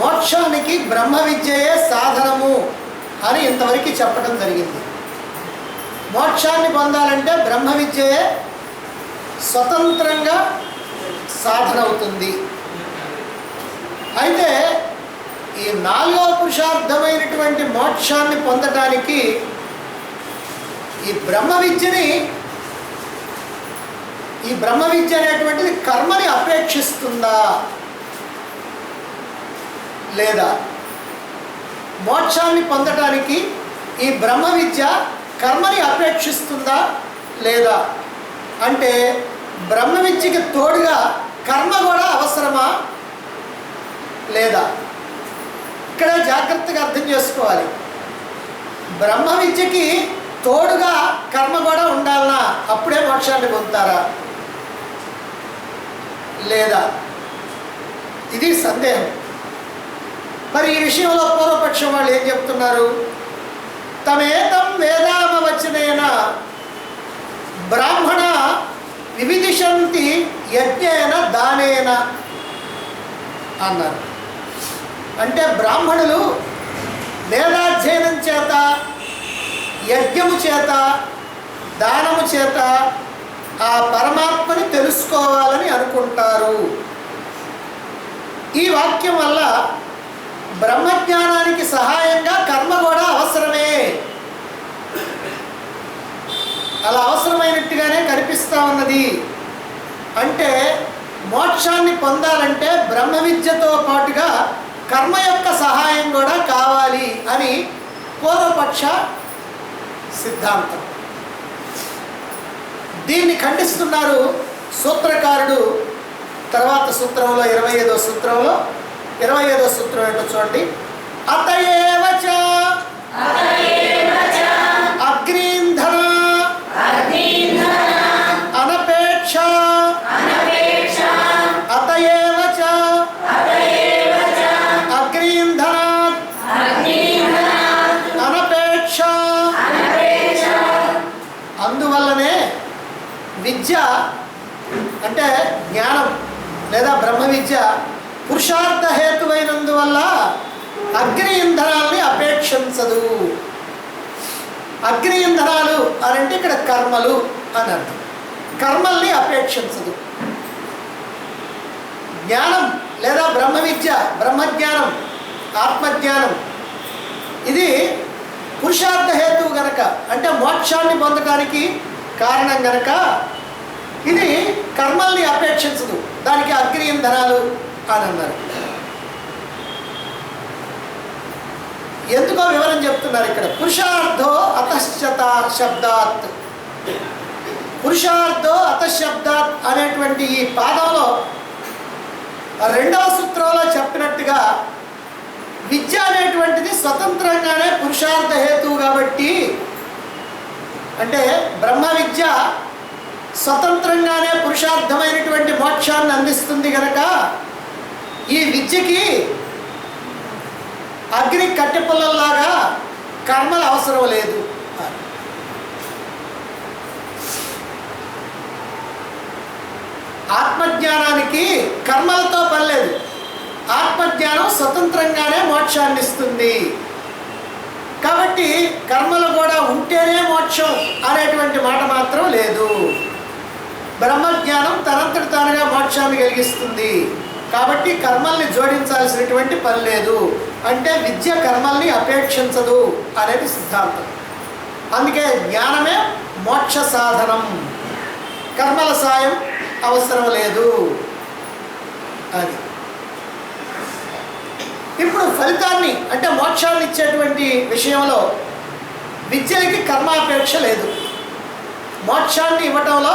మోక్షానికి బ్రహ్మ విద్యయే సాధనము అని ఇంతవరకు చెప్పడం జరిగింది. మోక్షాన్ని పొందాలంటే బ్రహ్మ విద్యయే స్వతంత్రంగా సాధన అవుతుంది. అయితే ఈ 4వ పురుషార్థమైనటువంటి మోక్షాన్ని పొందటానికి ఈ బ్రహ్మ విద్య అనేటువంటిది కర్మని అపేక్షిస్తుందా లేదా? మోక్షాన్ని పొందటానికి ఈ బ్రహ్మ విద్య కర్మని అపేక్షిస్తుందా లేదా అంటే బ్రహ్మ విద్యకి తోడుగా కర్మ కూడా అవసరమా లేదా? ఇక్కడ జాగ్రత్తగా అర్థం చేసుకోవాలి. బ్రహ్మ విద్యకి తోడుగా కర్మ కూడా ఉండాలనా? అప్పుడే మోక్షాన్ని పొందుతారా లేదా? ఇది సందేహం. మరి ఈ విషయంలో పూర్వపక్షం వాళ్ళు ఏం చెప్తున్నారు? తమేతం వేదామవచనేన బ్రాహ్మణ వివిదిశంతి యజ్ఞేన దానేన అన్నారు. అంటే బ్రాహ్మణులు వేదాధ్యయనం చేత, యజ్ఞము చేత, దానము చేత ఆ పరమాత్మని తెలుసుకోవాలని అనుకుంటారు. ఈ వాక్యం వల్ల బ్రహ్మజ్ఞానానికి సహాయంగా కర్మ కూడా అవసరమే, అలా అవసరమైనట్టుగానే కనిపిస్తూ ఉన్నది. అంటే మోక్షాన్ని పొందాలంటే బ్రహ్మ విద్యతో పాటుగా కర్మ యొక్క సహాయం కూడా కావాలి అని పూర్వపక్ష సిద్ధాంతం. దీన్ని ఖండిస్తున్నారు సూత్రకారుడు. తర్వాత సూత్రంలో 25వ సూత్రంలో 25వ సూత్రం ఏంటో చూడండి. అతయేవచ అగ్నింధన అనపేక్ష అతయేవచ అగ్నింధన అనపేక్ష. అందువల్లనే విద్య అంటే జ్ఞానం లేదా బ్రహ్మ విద్య పురుషార్థ హేతువైనందువల్ల అగ్ని ఇంధనాల్ని అపేక్షించదు. అగ్ని ఇంధనాలు అని అంటే ఇక్కడ కర్మలు అని అర్థం. కర్మల్ని అపేక్షించదు. జ్ఞానం లేదా బ్రహ్మ విద్య, బ్రహ్మజ్ఞానం, ఆత్మజ్ఞానం ఇది పురుషార్థ హేతువు గనక, అంటే మోక్షాన్ని పొందడానికి కారణం గనక ఇది కర్మల్ని అపేక్షించదు. దానికి అగ్ని ఇంధనాలు అని అన్నారు. ఎందుకో వివరం చెప్తున్నారు ఇక్కడ. పురుషార్థో అతశ్చత శబ్దాత్, పురుషార్థో అతశబ్దాత్ అనేటువంటి ఈ పాదంలో 2వ సూత్రంలో చెప్పినట్టుగా విద్య అనేటువంటిది స్వతంత్రంగానే పురుషార్థ హేతువు కాబట్టి, అంటే బ్రహ్మ విద్య స్వతంత్రంగానే పురుషార్థమైనటువంటి మోక్షాన్ని అందిస్తుంది కనుక ఈ విద్యకి అగ్ని కట్టెపుల్లలాగా కర్మలు అవసరం లేదు. ఆత్మజ్ఞానానికి కర్మలతో పని లేదు. ఆత్మజ్ఞానం స్వతంత్రంగానే మోక్షాన్ని ఇస్తుంది కాబట్టి కర్మలు కూడా ఉంటేనే మోక్షం అనేటువంటి మాట మాత్రం లేదు. బ్రహ్మజ్ఞానం తనంతట తానుగా మోక్షాన్ని కలిగిస్తుంది కాబట్టి కర్మల్ని జోడించాల్సినటువంటి పని లేదు. అంటే విద్య కర్మల్ని అపేక్షించదు అనేది సిద్ధాంతం. అందుకే జ్ఞానమే మోక్ష సాధనం, కర్మల సాయం అవసరం లేదు అది. ఇప్పుడు ఫలితాన్ని అంటే మోక్షాన్ని ఇచ్చేటువంటి విషయంలో విద్యలకి కర్మాపేక్ష లేదు. మోక్షాన్ని ఇవ్వటంలో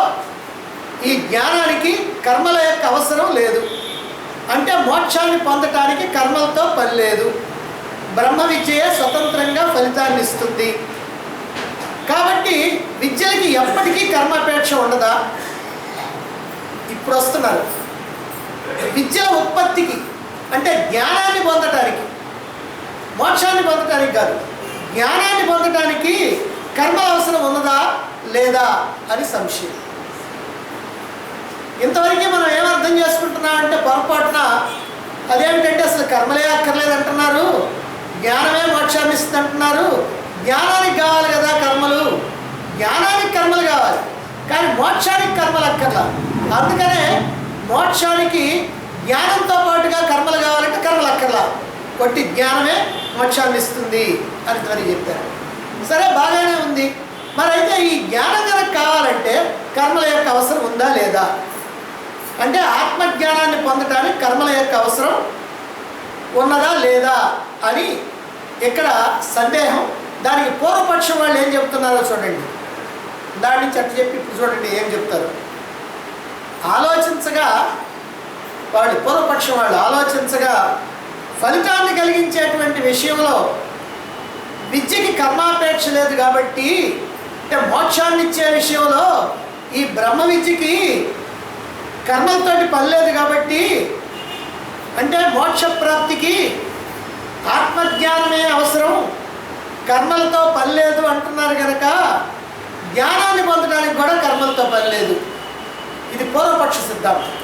ఈ జ్ఞానానికి కర్మల యొక్క అవసరం లేదు. అంటే మోక్షాన్ని పొందటానికి కర్మలతో పని లేదు. బ్రహ్మ విద్యయే స్వతంత్రంగా ఫలితాన్ని ఇస్తుంది కాబట్టి విద్యలకి ఎప్పటికీ కర్మాపేక్ష ఉండదా? ఇప్పుడు వస్తున్నారు. విద్యల ఉత్పత్తికి అంటే జ్ఞానాన్ని పొందటానికి, మోక్షాన్ని పొందటానికి కాదు, జ్ఞానాన్ని పొందటానికి కర్మల అవసరం ఉన్నదా లేదా అని సంశయం. ఇంతవరకు మనం ఏమర్థం చేసుకుంటున్నాం అంటే పొరపాటున అదేమిటంటే అసలు కర్మలే అక్కర్లేదు అంటున్నారు, జ్ఞానమే మోక్షాన్ని ఇస్తుంది అంటున్నారు. జ్ఞానానికి కావాలి కదా కర్మలు, జ్ఞానానికి కర్మలు కావాలి, కానీ మోక్షానికి కర్మలు అక్కర్లా. అందుకనే మోక్షానికి జ్ఞానంతో పాటుగా కర్మలు కావాలంటే కర్మలు అక్కర్లా, కొట్టి జ్ఞానమే మోక్షాన్ని ఇస్తుంది అని ధ్వని చెప్పారు. సరే, బాగానే ఉంది. మరి అయితే ఈ జ్ఞానం కనుక కావాలంటే కర్మల యొక్క అవసరం ఉందా లేదా అంటే, ఆత్మజ్ఞానాన్ని పొందడానికి కర్మల యొక్క అవసరం ఉన్నదా లేదా అని ఇక్కడ సందేహం. దానికి పూర్వపక్షం వాళ్ళు ఏం చెప్తున్నారో చూడండి. దాని నుంచి అట్లా చెప్పి ఇప్పుడు చూడండి ఏం చెప్తారు. ఆలోచించగా వాళ్ళు, పూర్వపక్షం వాళ్ళు ఆలోచించగా, ఫలితాన్ని కలిగించేటువంటి విషయంలో విద్యకి కర్మాపేక్ష లేదు కాబట్టి, అంటే మోక్షాన్ని ఇచ్చే విషయంలో ఈ బ్రహ్మ విద్యకి కర్మలతోటి పని లేదు కాబట్టి, అంటే మోక్ష ప్రాప్తికి ఆత్మజ్ఞానమే అవసరం, కర్మలతో పని లేదు అంటున్నారు కనుక జ్ఞానాన్ని పొందడానికి కూడా కర్మలతో పని లేదు. ఇది పూర్వపక్ష సిద్ధాంతం.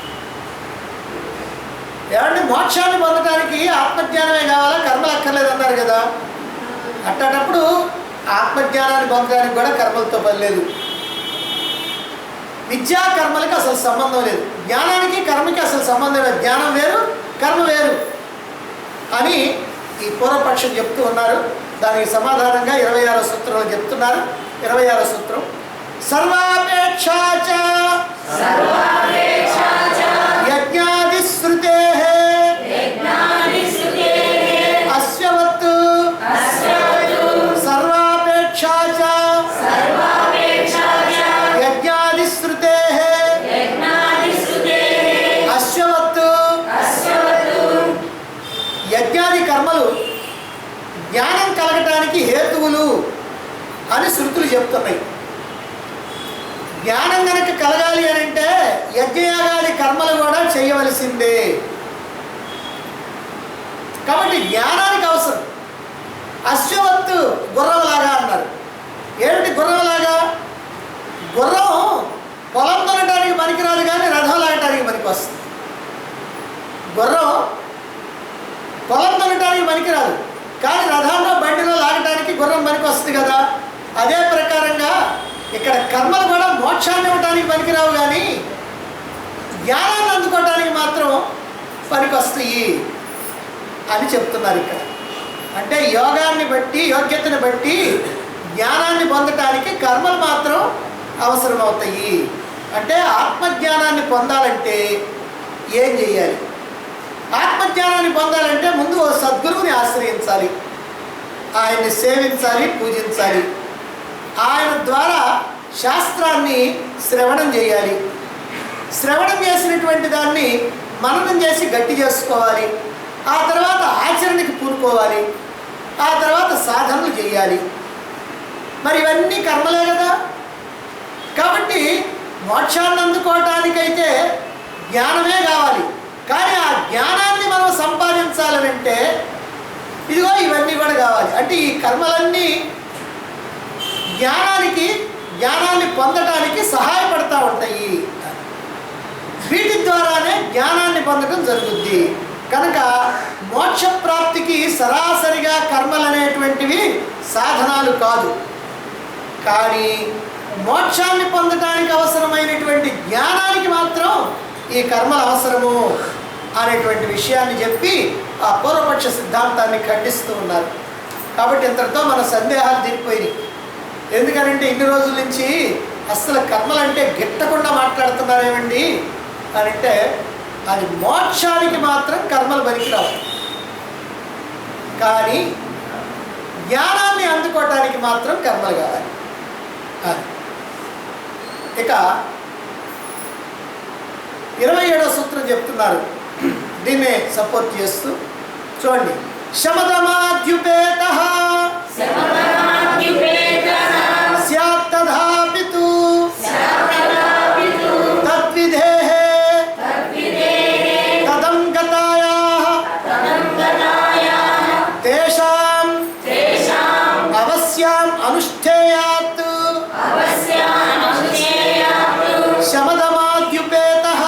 ఏమంటే మోక్షాన్ని పొందడానికి ఆత్మజ్ఞానమే కావాలా, కర్మలు అక్కర్లేదు అన్నారు కదా. అట్టేటప్పుడు ఆత్మజ్ఞానాన్ని పొందడానికి కూడా కర్మలతో పని లేదు. విద్యా కర్మలకి అసలు సంబంధం లేదు, జ్ఞానానికి కర్మకి అసలు సంబంధం లేదు. జ్ఞానం వేరు, కర్మ వేరు అని ఈ పూర్వపక్షం చెప్తూ ఉన్నారు. దానికి సమాధానంగా 26వ సూత్రంలో చెప్తున్నారు. 26వ సూత్రం, సర్వాపేక్షాచ యజ్ఞాది శ్రుతే అస్యవత్ సర్వాపేక్షాచ యజ్ఞాది శ్రుతే అస్యవత్. యజ్ఞాది కర్మలు జ్ఞానం కలగటానికి హేతువులు అని శృతులు చెప్తున్నాయి. జ్ఞానం కనుక కలగాలి అని అంటే యజ్ఞయాగాది కర్మలు కూడా చేయవలసిందే. కాబట్టి జ్ఞానానికి అవసరం. అశ్వవత్తు గుర్రంలాగా అన్నారు. ఏమిటి గుర్రంలాగా? గుర్రం పొలం దున్నడానికి పనికిరాదు కానీ రథం లాగటానికి పనికి వస్తుంది. గుర్రం పొలం దున్నడానికి పనికిరాదు కానీ రథంలో బండిలో లాగటానికి గుర్రం పనికి వస్తుంది కదా. అదే ప్రకారంగా ఇక్కడ కర్మలు కూడా మోక్షాన్ని ఇవ్వడానికి పనికిరావు కానీ జ్ఞానాన్ని అందుకోవటానికి మాత్రం పనికి వస్తాయి అని చెప్తున్నారు ఇక్కడ. అంటే యోగాన్ని బట్టి, యోగ్యతను బట్టి జ్ఞానాన్ని పొందటానికి కర్మలు మాత్రం అవసరమవుతాయి. అంటే ఆత్మజ్ఞానాన్ని పొందాలంటే ఏం చేయాలి? ఆత్మజ్ఞానాన్ని పొందాలంటే ముందు ఓ సద్గురువుని ఆశ్రయించాలి, ఆయన్ని సేవించాలి, పూజించాలి. ఆయన ద్వారా శాస్త్రాన్ని శ్రవణం చేయాలి. శ్రవణం చేసినటువంటి దాన్ని మననం చేసి గట్టి చేసుకోవాలి. ఆ తర్వాత ఆచరణకి పూనుకోవాలి. ఆ తర్వాత సాధనలు చేయాలి. మరి ఇవన్నీ కర్మలే కదా. కాబట్టి మోక్షాన్ని అందుకోవటానికైతే జ్ఞానమే కావాలి. కానీ ఆ జ్ఞానాన్ని మనం సంపాదించాలనంటే ఇదిగో ఇవన్నీ కూడా కావాలి. అంటే ఈ కర్మలన్నీ జ్ఞానాన్ని పొందటానికి సహాయపడతా ఉంటాయి. వీటి ద్వారానే జ్ఞానాన్ని పొందడం జరుగుద్ది. కనుక మోక్ష ప్రాప్తికి సరాసరిగా కర్మలు అనేటువంటివి సాధనాలు కాదు. కానీ మోక్షాన్ని పొందటానికి అవసరమైనటువంటి జ్ఞానానికి మాత్రం ఈ కర్మలు అవసరము అనేటువంటి విషయాన్ని చెప్పి ఆ పూర్వపక్ష సిద్ధాంతాన్ని ఖండిస్తూ ఉన్నారు. కాబట్టి ఇంతటితో మన సందేహాలు తీరిపోయినాయి. ఎందుకనంటే ఇన్ని రోజుల నుంచి అసలు కర్మలంటే గిట్టకుండా మాట్లాడుతున్నారేమండి అని అంటే, అది మోక్షానికి మాత్రం కర్మలు పనికిరావు. కానీ జ్ఞానాన్ని అందుకోవటానికి మాత్రం కర్మలు కావాలి. ఇక 27వ సూత్రం చెప్తున్నారు, దీన్నే సపోర్ట్ చేస్తూ చూడండి. శమదమాద్యుపేతః స్యాత్ తథాపితు తద్విధేః తదం గతాయాః తేషాం అవశ్యాం అనుష్ఠేయాత్. శమదమాద్యుపేతః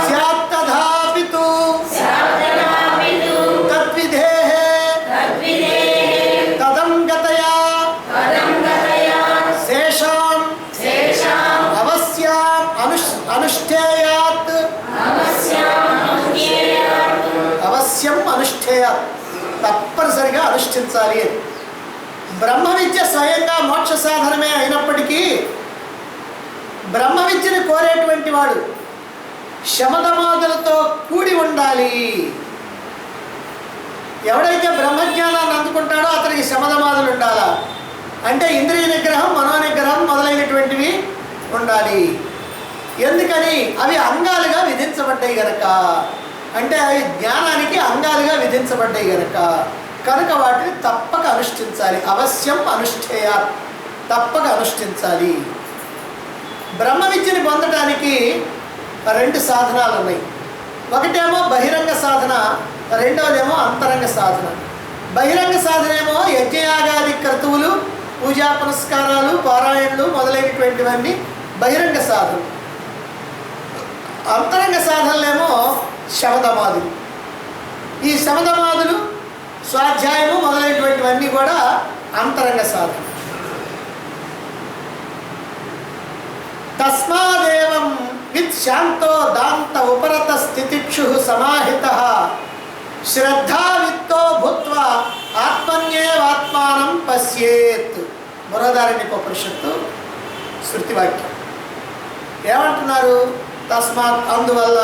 స్యాత్ తథాపితు అనుష్ఠేయాత్, అవశ్యం అనుష్ఠేయాత్, తప్పనిసరిగా అనుష్ఠించాలి. బ్రహ్మ విద్య స్వయంగా మోక్ష సాధనమే అయినప్పటికీ బ్రహ్మ విద్యను కోరేటువంటి వాడు శమదమాదులతో కూడి ఉండాలి. ఎవడైతే బ్రహ్మజ్ఞానాన్ని అందుకుంటాడో అతనికి శమదమాదులు ఉండాలా, అంటే ఇంద్రియ నిగ్రహం, మనోనిగ్రహం మొదలైనటువంటివి ఉండాలి. ఎందుకని? అవి అంగాలుగా విధించబడ్డాయి గనక, అంటే అవి జ్ఞానానికి అంగాలుగా విధించబడ్డాయి కనుక వాటిని తప్పక అనుష్ఠించాలి. అవశ్యం అనుష్ఠేయ, తప్పక అనుష్ఠించాలి. బ్రహ్మ విద్యని పొందడానికి 2 సాధనాలు ఉన్నాయి. ఒకటేమో బహిరంగ సాధన, రెండవదేమో అంతరంగ సాధన. బహిరంగ సాధన ఏమో యజ్ఞయాగాది క్రతువులు, పూజా పునస్కారాలు, పారాయణలు మొదలైనటువంటివన్నీ బహిరంగ సాధన. అంతరంగ సాధనలేమో శమదమాదులు. ఈ శమదమాదులు, స్వాధ్యాయము మొదలైనటువంటివన్నీ కూడా అంతరంగ సాధన. తస్మాదేవం విత్ శాంతో దాంత ఉపరత స్థితిక్షు సమాహిత శ్రద్ధావిత్తో భూత్వా ఆత్మన్యేవాత్మానం పశ్యేత్. బృహదారణ్యోపనిషత్తు శృతివాక్యం. ఏమంటున్నారు? తస్మాత్, అందువల్ల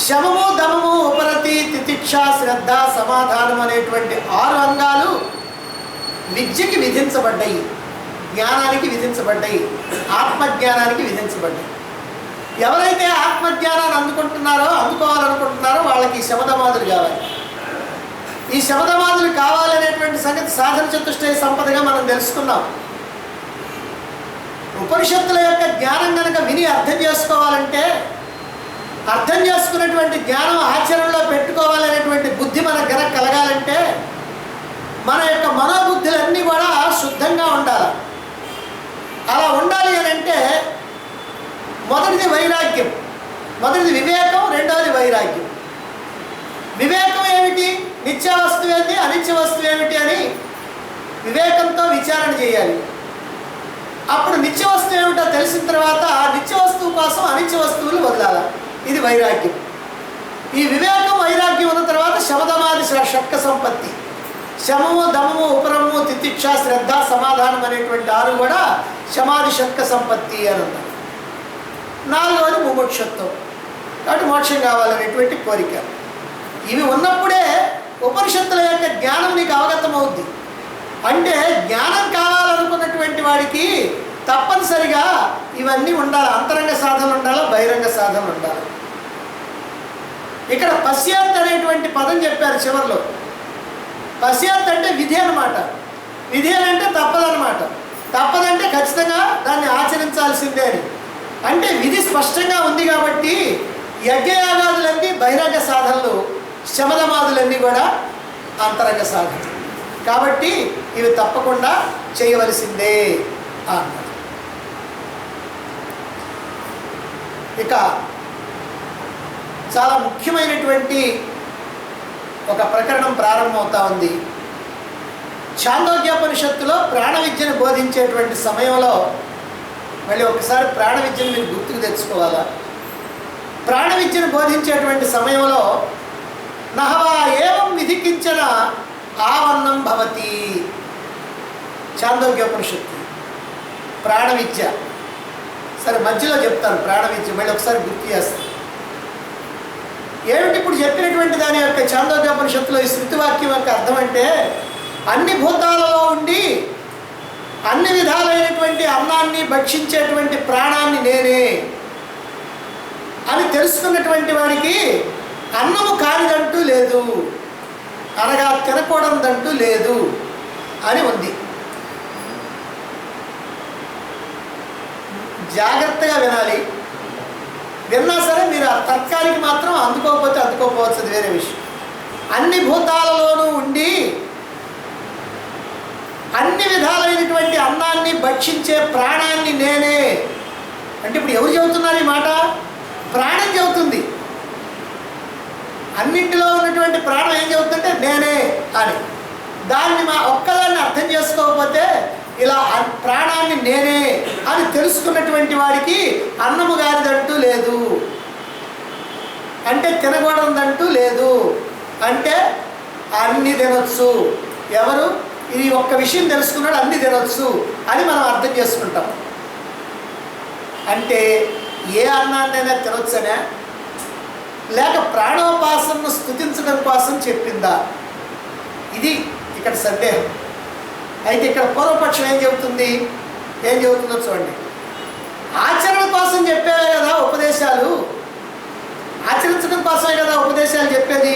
శమము, దమము, ఉపరతి, తితిక్ష, శ్రద్ధ, సమాధానం అనేటువంటి 6 అంగాలు విద్యకి విధించబడ్డాయి, జ్ఞానానికి విధించబడ్డాయి, ఆత్మజ్ఞానానికి విధించబడ్డాయి. ఎవరైతే ఆత్మజ్ఞానాన్ని అందుకోవాలనుకుంటున్నారో వాళ్ళకి ఈ శమదమాదులు కావాలి. ఈ శమదమాదులు కావాలనేటువంటి సంగతి సాధన చతుష్టయ సంపదగా మనం తెలుసుకున్నాం. ఉపనిషత్తుల యొక్క జ్ఞానం కనుక విని అర్థం చేసుకోవాలంటే, అర్థం చేసుకున్నటువంటి జ్ఞానం ఆచరణలో పెట్టుకోవాలనేటువంటి బుద్ధి మనకు గనక కలగాలంటే మన యొక్క మనోబుద్ధులన్నీ కూడా శుద్ధంగా ఉండాలి. అలా ఉండాలి అని అంటే మొదటిది వైరాగ్యం, మొదటిది వివేకం, రెండవది వైరాగ్యం. వివేకం ఏమిటి? నిత్య వస్తువు ఏంటి, అనిత్య వస్తువు ఏమిటి అని వివేకంతో విచారణ చేయాలి. అప్పుడు నిత్య వస్తువు ఏమిటో తెలిసిన తర్వాత నిత్య వస్తువు కోసం అనిత్య వస్తువులు వదలాలి. ఇది వైరాగ్యం. ఈ వివేకం, వైరాగ్యం ఉన్న తర్వాత శమదమాది షట్క సంపత్తి, శమము, దమము, ఉపరము, తితిక్ష, శ్రద్ధ, సమాధానం అనేటువంటి 6 కూడా శమాది షట్క సంపత్తి అని అన్నారు. 4వది ముముక్షత్వం, కాబట్టి మోక్షం కావాలనేటువంటి కోరిక. ఇవి ఉన్నప్పుడే ఉపనిషత్తుల యొక్క జ్ఞానం నీకు అవగతమవుద్ది. అంటే జ్ఞానం కావాలనుకున్నటువంటి వాడికి తప్పనిసరిగా ఇవన్నీ ఉండాలి. అంతరంగ సాధనలు ఉండాలి, బహిరంగ సాధనలు ఉండాలి. ఇక్కడ పశ్చాత్ అనేటువంటి పదం చెప్పారు చివరిలో. పశ్చాత్ అంటే విధి అన్నమాట. విధి అంటే తప్పదన్నమాట. తప్పదంటే ఖచ్చితంగా దాన్ని ఆచరించాల్సిందే అని. అంటే విధి స్పష్టంగా ఉంది కాబట్టి యజ్ఞయాగాదులన్నీ బహిరంగ సాధనలు, శమదమాదులన్నీ కూడా అంతరంగ సాధన. కాబట్టి ఇవి తప్పకుండా చేయవలసిందే అన్నారు. ఇక చాలా ముఖ్యమైనటువంటి ఒక ప్రకరణం ప్రారంభమవుతా ఉంది. ఛాందోగ్యోపనిషత్తులో ప్రాణ విద్యను బోధించేటువంటి సమయంలో మళ్ళీ ఒకసారి ప్రాణ విద్యను మీరు గుర్తుకు తెచ్చుకోవాలా. ప్రాణ విద్యను బోధించేటువంటి సమయంలో నహవా ఏవం విధికించిన ఆవన్నం భవతి. ఛాందోగ్యోపనిషత్తు ప్రాణ విద్య. సరే మధ్యలో చెప్తాను ప్రాణ విద్య, మళ్ళీ ఒకసారి గుర్తు చేస్తాను. ఏమిటి ఇప్పుడు చెప్పినటువంటి దాని యొక్క ఛాందోగ్యోపనిషత్తులో ఈ శృతివాక్యం యొక్క అర్థం అంటే, అన్ని భూతాలలో ఉండి అన్ని విధాలైనటువంటి అన్నాన్ని భక్షించేటువంటి ప్రాణాన్ని నేనే అని తెలుసుకున్నటువంటి వాడికి అన్నము కానిదంటూ లేదు, అనగా తినకూడదంటూ లేదు అని ఉంది. జాగ్రత్తగా వినాలి. విన్నా సరే మీరు ఆ తర్కానికి మాత్రం అందుకోకపోవచ్చు, అది వేరే విషయం. అన్ని భూతాలలోనూ ఉండి అన్ని విధాలైనటువంటి అన్నాన్ని భక్షించే ప్రాణాన్ని నేనే అంటే ఇప్పుడు ఎవరు చెబుతున్నారు ఈ మాట? ప్రాణం చెబుతుంది. అన్నింటిలో ఉన్నటువంటి ప్రాణం ఏం చెబుతుంటే నేనే అని. దాన్ని ఒక్కదాన్ని అర్థం చేసుకోకపోతే ఇలా ప్రాణాన్ని నేనే అని తెలుసుకున్నటువంటి వాడికి అన్నము గారిదంటూ లేదు, అంటే తినకూడదంటూ లేదు, అంటే అన్ని తినొచ్చు. ఎవరు ఇది ఒక్క విషయం తెలుసుకున్నాడు అన్ని తినొచ్చు అని మనం అర్థం చేసుకుంటాం. అంటే ఏ అన్నాన్నైనా తినొచ్చనే, లేక ప్రాణోపాసనను స్తుతించడం కోసం చెప్పిందా? ఇది ఇక్కడ సందేహం. అయితే ఇక్కడ పూర్వపక్షం ఏం చెబుతుందో చూడండి. ఆచరణ కోసం చెప్పేవే కదా ఉపదేశాలు, ఆచరించడం కోసమే కదా ఉపదేశాలు చెప్పేది.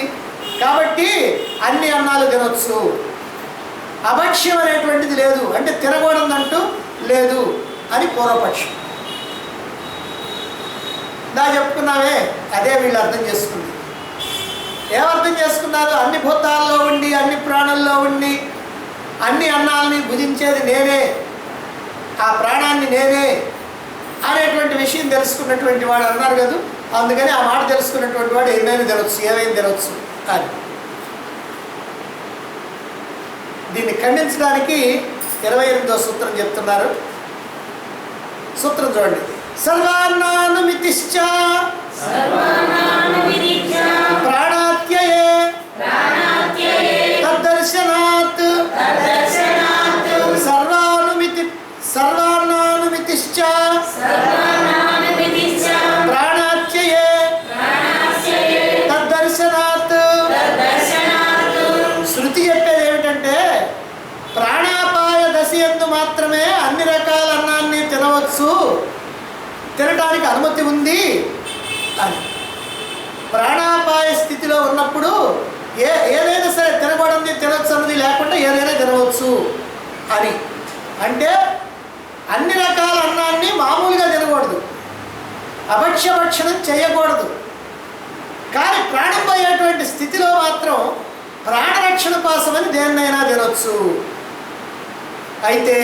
కాబట్టి అన్ని అన్నాలు తినొచ్చు, అభక్ష్యం అనేటువంటిది లేదు, అంటే తినకూడదంటూ లేదు అని పూర్వపక్షం. దా చెప్పుకున్నావే, అదే వీళ్ళు అర్థం చేసుకుంది. ఏమర్థం చేసుకున్నారు? అన్ని భూతాల్లో ఉండి అన్ని ప్రాణుల్లో ఉండి అన్ని అన్నాలని భుజించేది నేనే, ఆ ప్రాణాన్ని నేనే అనేటువంటి విషయం తెలుసుకున్నటువంటి వాడు అన్నారు కదా. అందుకని ఆ మాట తెలుసుకున్నటువంటి వాడు ఏమైనా తినొచ్చు, ఏమైనా తినొచ్చు అని. దీన్ని ఖండించడానికి 28వ సూత్రం చెప్తున్నారు. సూత్రం చూడండి. సర్వాన్నానుమితిశ్చ ప్రాణాత్యయే తద్దర్శనాత్ సర్వాన్నానుమితిశ్చ ప్రాణాత్యయే తద్దర్శనాత్. శృతి చెప్పేది ఏమిటంటే ప్రాణాపాయ దశ యందు మాత్రమే అన్ని రకాల అన్నాన్ని తినవచ్చు, తినడానికి అనుమతి ఉంది అని. ప్రాణాపాయ స్థితిలో ఉన్నప్పుడు ఏదైనా సరే తినకూడదు తినవచ్చు అన్నది లేకుండా ఏదైనా తినవచ్చు అని. అంటే అన్ని రకాల అన్నాన్ని మామూలుగా తినకూడదు, అభక్ష్యభక్షణం చేయకూడదు. కానీ ప్రాణం పోయేటువంటి స్థితిలో మాత్రం ప్రాణరక్షణ కోసమని దేన్నైనా తినొచ్చు. అయితే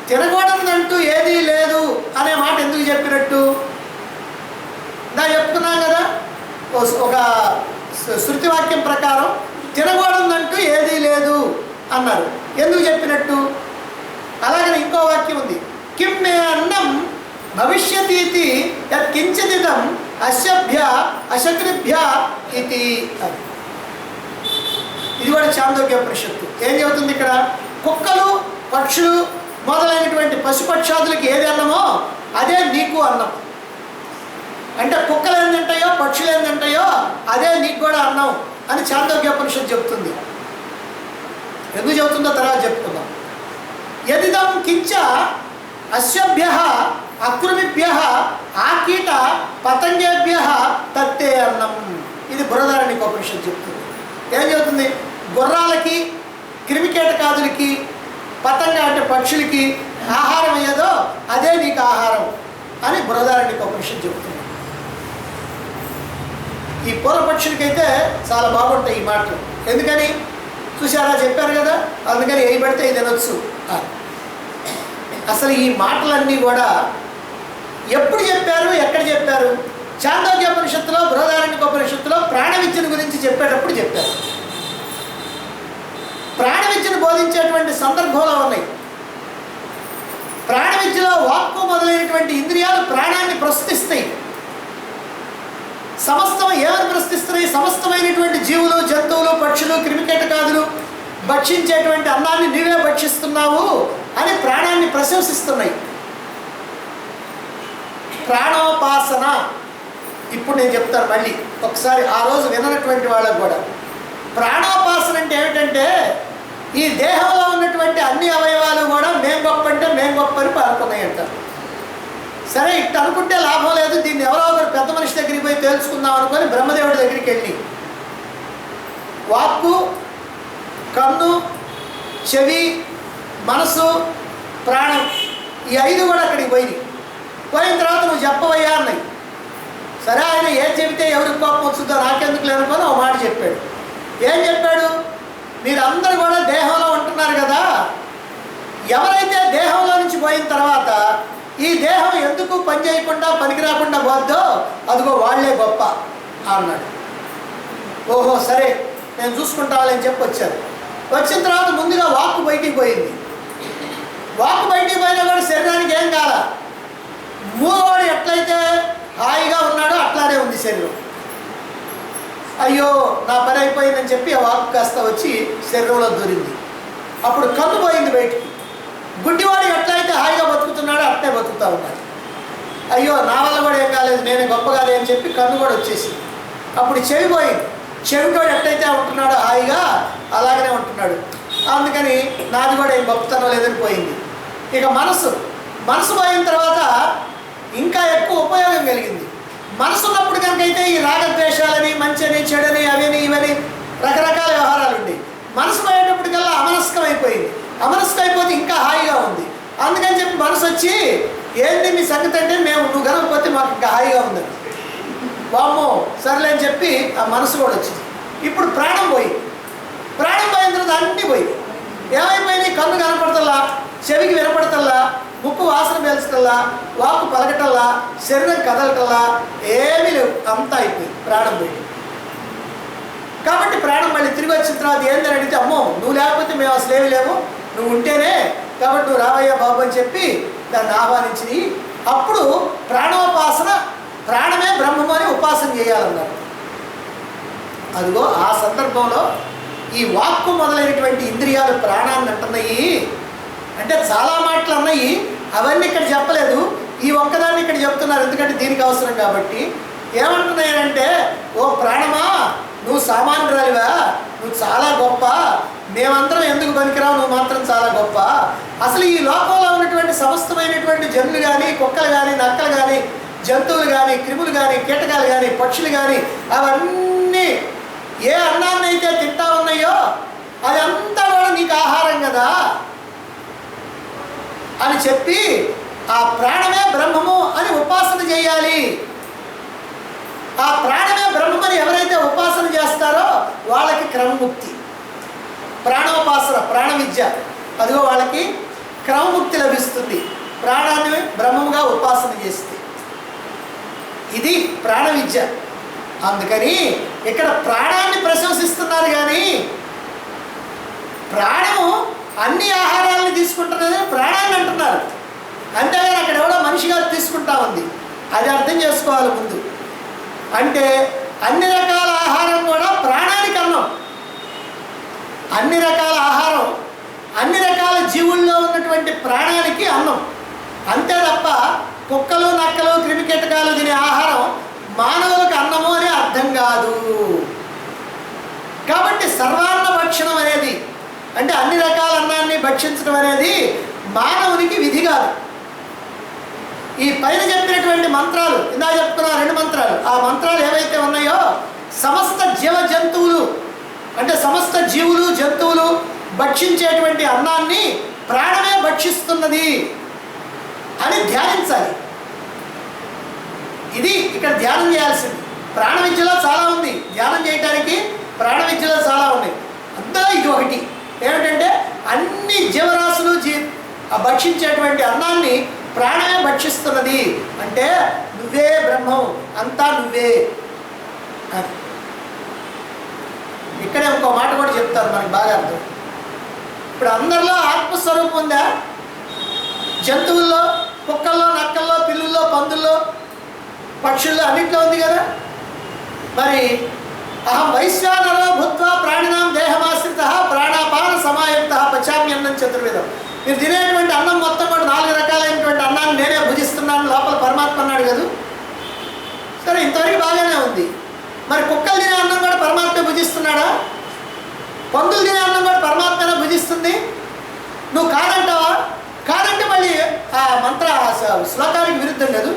తినకూడదంటూ ఏదీ లేదు అనే మాట ఎందుకు చెప్పినట్టు? నా చెప్తున్నాం కదా, ఒక శృతివాక్యం ప్రకారం తినకూడదంటూ ఏదీ లేదు అన్నారు. ఎందుకు చెప్పినట్టు? అలాగని ఇంకో వాక్యం ఉంది, కిం మే అన్నం భవిష్యతీతి యత్ కించిదిదం అశభ్య అశకృభ్య ఇది. ఇది కూడా చాందోగ్యోపనిషత్తు ఏం చెబుతుంది ఇక్కడ? కుక్కలు పక్షులు మొదలైనటువంటి పశుపక్షాదులకి ఏది అన్నమో అదే నీకు అన్నం. అంటే కుక్కలు ఏం తింటాయో పక్షులు ఏం తింటాయో అదే నీకు కూడా అన్నం అని చాందోగ్యోపనిషత్తు చెబుతుంది. ఎందుకు చెబుతుందో తర్వాత చెప్పుకుందాం. యదిదం కించ అశ్వభ్య అకృమిభ్య ఆకీట పతంగేభ్య తత్తే అన్నం. ఇది బృహదారణ్యకోపనిషత్తు చెప్తుంది. ఏం చెబుతుంది? గుర్రాలకి క్రిమికీటకాదులకి పతంగ అంటే పక్షులకి ఆహారం అయ్యేదో అదే నీకు ఆహారం అని బృహదారణ్యకోపనిషత్తు చెబుతుంది. ఈ పూర్వపక్షులకైతే చాలా బాగుంటాయి ఈ మాటలు. ఎందుకని చూసారా, చెప్పారు కదా, అందుకని ఏ పడితే ఇది తినొచ్చు. అసలు ఈ మాటలన్నీ కూడా ఎప్పుడు చెప్పారు, ఎక్కడ చెప్పారు? చాందోగ్యోపనిషత్తులో బృహదారణ్యకోపనిషత్తులో ప్రాణ విద్యను గురించి చెప్పేటప్పుడు చెప్పారు. ప్రాణ విద్యను బోధించేటువంటి సందర్భంలో ఉన్నాయి. ప్రాణ విద్యలో వాక్కు మొదలైనటువంటి ఇంద్రియాలు ప్రాణాన్ని ప్రస్తుతిస్తాయి. సమస్తం ఏమని ప్రశ్నిస్తున్నాయి? సమస్తమైనటువంటి జీవులు, జంతువులు, పక్షులు, క్రిమికీటకాదులు భక్షించేటువంటి అన్నాన్ని నీవే భక్షిస్తున్నావు అని ప్రాణాన్ని ప్రశంసిస్తున్నాయి. ప్రాణోపాసన ఇప్పుడు నేను చెప్తాను మళ్ళీ ఒకసారి, ఆ రోజు విననటువంటి వాళ్ళకు కూడా. ప్రాణోపాసన అంటే ఏమిటంటే ఈ దేహంలో ఉన్నటువంటి అన్ని అవయవాలు కూడా మేం గొప్ప అంటే మేం గొప్ప అని పాల్గొన్నాయి అంటారు. సరే, ఇట్టు అనుకుంటే లాభం లేదు, దీన్ని ఎవరో ఒకరు పెద్ద మనిషి దగ్గరికి పోయి తెలుసుకుందాం అనుకొని బ్రహ్మదేవుడి దగ్గరికి వెళ్ళి వాక్కు, కన్ను, చెవి, మనసు, ప్రాణం ఈ 5 కూడా అక్కడికి పోయిన తర్వాత నువ్వు చెప్పవయ్యా అన్నాయి. సరే, ఆయన ఏం చెబితే ఎవరికి కోపం వస్తుందో నాకెందుకు లేనుకొని ఒక మాట చెప్పాడు. ఏం చెప్పాడు? మీరందరూ కూడా దేహంలో ఉంటున్నారు కదా, ఎవరైతే దేహంలో నుంచి పోయిన తర్వాత ఈ దేహం ఎందుకు పని చేయకుండా పనికి రాకుండా పోద్దో అదిగో వాళ్లే గొప్ప అన్నాడు. ఓహో సరే నేను చూసుకుంటావాలని చెప్పి వచ్చారు. వచ్చిన తర్వాత ముందుగా వాక్కు బయటికి పోయింది. వాక్ బయటికి పోయినా కూడా శరీరానికి ఏం కాల. మూగవాడు ఎట్లయితే హాయిగా ఉన్నాడో అట్లానే ఉంది శరీరం. అయ్యో నా పని అయిపోయిందని చెప్పి ఆ వాక్ కాస్త వచ్చి శరీరంలో దూరింది. అప్పుడు కన్ను పోయింది బయటికి. గుడ్డివాడు ఎట్లయితే హాయిగా బతుకుతున్నాడో అట్లే బతుకుతూ ఉన్నాడు. అయ్యో నా వల్ల కూడా ఏం కాలేదు, నేనే గొప్పగానే అని చెప్పి కన్ను కూడా వచ్చేసింది. అప్పుడు చెవి పోయింది. చెవిటోడు ఎట్లయితే ఉంటున్నాడో హాయిగా అలాగనే ఉంటున్నాడు. అందుకని నాది కూడా ఏం గొప్పతనం లేదని పోయింది. ఇక మనసు పోయిన తర్వాత ఇంకా ఎక్కువ ఉపయోగం కలిగింది. మనసు ఉన్నప్పుడు కనుకైతే ఈ రాగద్వేషాలని, మంచని, చెడని, అవని ఇవని రకరకాల వ్యవహారాలు ఉండి, మనసు పోయేటప్పటికల్లా అమనస్కం అయిపోయింది. అమనస్కం అయిపోతే ఇంకా హాయిగా ఉంది. అందుకని చెప్పి మనసు వచ్చి ఏంటి మీ సంగతి అంటే, నువ్వు కనకపోతే మాకు ఇంకా హాయిగా ఉందని. వామ్మో సర్లే అని చెప్పి ఆ మనసు కూడా వచ్చింది. ఇప్పుడు ప్రాణం పోయిన తర్వాత అన్నీ పోయి ఏమైపోయినాయి? కన్ను కనపడతల్లా, చెవికి వినపడతల్లా, ముక్కు వాసన పీల్చటల్లా, వాక్కు పలకటల్లా, శరీరం కదలటల్లా ఏమీ లేవు. అంతా అయిపోయింది, ప్రాణం పోయింది. కాబట్టి ప్రాణం మళ్ళీ తిరిగి వచ్చిన తర్వాత ఏందని అడిగితే, అమ్మో నువ్వు లేకపోతే మేము అసలు ఏమి లేవు, నువ్వు ఉంటేనే, కాబట్టి నువ్వు రావయ్యా బాబు అని చెప్పి దాన్ని ఆహ్వానించి, అప్పుడు ప్రాణోపాసన, ప్రాణమే బ్రహ్మము అని ఉపాసన చేయాలన్నారు. అదిగో ఆ సందర్భంలో ఈ వాక్కు మొదలైనటువంటి ఇంద్రియాలు ప్రాణాన్ని అంటున్నాయి. అంటే చాలా మాటలు అన్నాయి, అవన్నీ ఇక్కడ చెప్పలేదు. ఈ ఒక్కదాన్ని ఇక్కడ చెప్తున్నారు, ఎందుకంటే దీనికి అవసరం కాబట్టి. ఏమంటున్నాయంటే, ఓ ప్రాణమా నువ్వు సామాన్యురాలివా, నువ్వు చాలా గొప్ప, మేమందరం ఎందుకు పనికిరావు, నువ్వు మాత్రం చాలా గొప్ప. అసలు ఈ లోకంలో ఉన్నటువంటి సమస్తమైనటువంటి జనులు కానీ, కుక్కలు కానీ, నక్కలు కానీ, జంతువులు కానీ, క్రిములు కానీ, కీటకాలు కానీ, పక్షులు కానీ, అవన్నీ ఏ అన్నాన్ని అయితే తింటా ఉన్నాయో అదంతా కూడా నీకు ఆహారం కదా అని చెప్పి ఆ ప్రాణమే బ్రహ్మము అని ఉపాసన చేయాలి. ఆ ప్రాణమే బ్రహ్మమని ఎవరైతే ఉపాసన చేస్తారో వాళ్ళకి క్రమముక్తి, ప్రాణోపాసన, ప్రాణ విద్య, అదిగో వాళ్ళకి క్రమముక్తి లభిస్తుంది. ప్రాణాన్ని బ్రహ్మముగా ఉపాసన చేస్తే ఇది ప్రాణ విద్య. అందుకని ఇక్కడ ప్రాణాన్ని ప్రశంసిస్తున్నారు. కానీ ప్రాణము అన్ని ఆహారాలను తీసుకుంటున్నది ప్రాణాన్ని అంటున్నారు. అంతేగాని అక్కడ ఎవడో మనిషిగా తీసుకుంటా ఉంది, అది అర్థం చేసుకోవాలి ముందు. అంటే అన్ని రకాల ఆహారం కూడా ప్రాణానికి అన్నం. అన్ని రకాల ఆహారం అన్ని రకాల జీవుల్లో ఉన్నటువంటి ప్రాణానికి అన్నం. అంతే తప్ప కుక్కలు, నక్కలు, క్రిమికీటకాలు తినే ఆహారం మానవులకు అన్నము అని అర్థం కాదు. కాబట్టి సర్వాన్న భక్షణం అనేది, అంటే అన్ని రకాల అన్నాన్ని భక్షించడం అనేది మానవునికి విధి కాదు. ఈ పైన చెప్పినటువంటి మంత్రాలు, ఇందా చెప్తున్నా 2 మంత్రాలు, ఆ మంత్రాలు ఏవైతే ఉన్నాయో సమస్త జీవ జంతువులు, అంటే సమస్త జీవులు జంతువులు భక్షించేటువంటి అన్నాన్ని ప్రాణమే భక్షిస్తున్నది అని ధ్యానించాలి. ఇది ఇక్కడ ధ్యానం చేయాల్సింది. ప్రాణ విద్యలో చాలా ఉంది, ధ్యానం చేయడానికి ప్రాణ విద్యలో చాలా ఉన్నాయి. అందులో ఇది ఒకటి. ఏమిటంటే అన్ని జీవరాశులు భక్షించేటువంటి అన్నాన్ని ప్రాణమే భక్షిస్తున్నది. అంటే నువ్వే బ్రహ్మం, అంతా నువ్వే అని. ఇక్కడే ఇంకో మాట కూడా చెప్తారు, మనకు బాగా అర్థం. ఇప్పుడు అందరిలో ఆత్మస్వరూపం ఉందా? జంతువుల్లో, కుక్కల్లో, నక్కల్లో, పిల్లుల్లో, పందుల్లో, పక్షుల్లో అన్నింటిలో ఉంది కదా. మరి అహం వైశ్వానరో భూత్వా ప్రాణినాం దేహమాశ్రిత ప్రాణాపాన సమాయుక్త పచామ్యన్నం చతుర్విధం. మీరు తినేటువంటి అన్నం మొత్తం కూడా 4 రకాలైనటువంటి అన్నాన్ని నేనే భుజిస్తున్నాను, లోపల పరమాత్మ అన్నాడు కదా. సరే, ఇంతవరకు బాగానే ఉంది. మరి కుక్కలు తినే అన్నం కూడా పరమాత్మ భుజిస్తున్నాడా? పందులు తినే అన్నం కూడా పరమాత్మనే భుజిస్తుంది. నువ్వు కాదంటావా? కాదంటే మళ్ళీ ఆ మంత్ర శ్లోకానికి విరుద్ధం కాదు.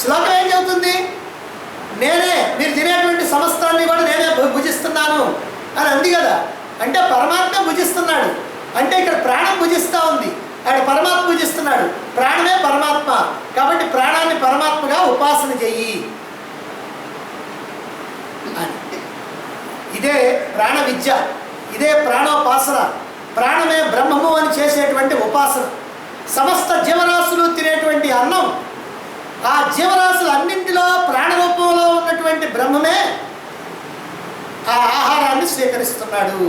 శ్లోకం ఏం చెబుతుంది? నేనే, మీరు తినేటువంటి సమస్తాన్ని కూడా నేనే భుజిస్తున్నాను అని అంది కదా. అంటే పరమాత్మ భుజిస్తున్నాడు. అంటే ఇక్కడ ప్రాణం భుజిస్తూ ఉంది, ఆయన పరమాత్మ భుజిస్తున్నాడు. ప్రాణమే పరమాత్మ, కాబట్టి ప్రాణాన్ని పరమాత్మగా ఉపాసన చెయ్యి అని. ఇదే ప్రాణ విద్య, ఇదే ప్రాణోపాసన. ప్రాణమే బ్రహ్మము అని చేసేటువంటి ఉపాసన. సమస్త జీవరాశులు తినేటువంటి అన్నం, ఆ జీవరాశులు అన్నింటిలో ప్రాణరూపంలో ఉన్నటువంటి బ్రహ్మమే ఆ ఆహారాన్ని స్వీకరిస్తున్నాడు.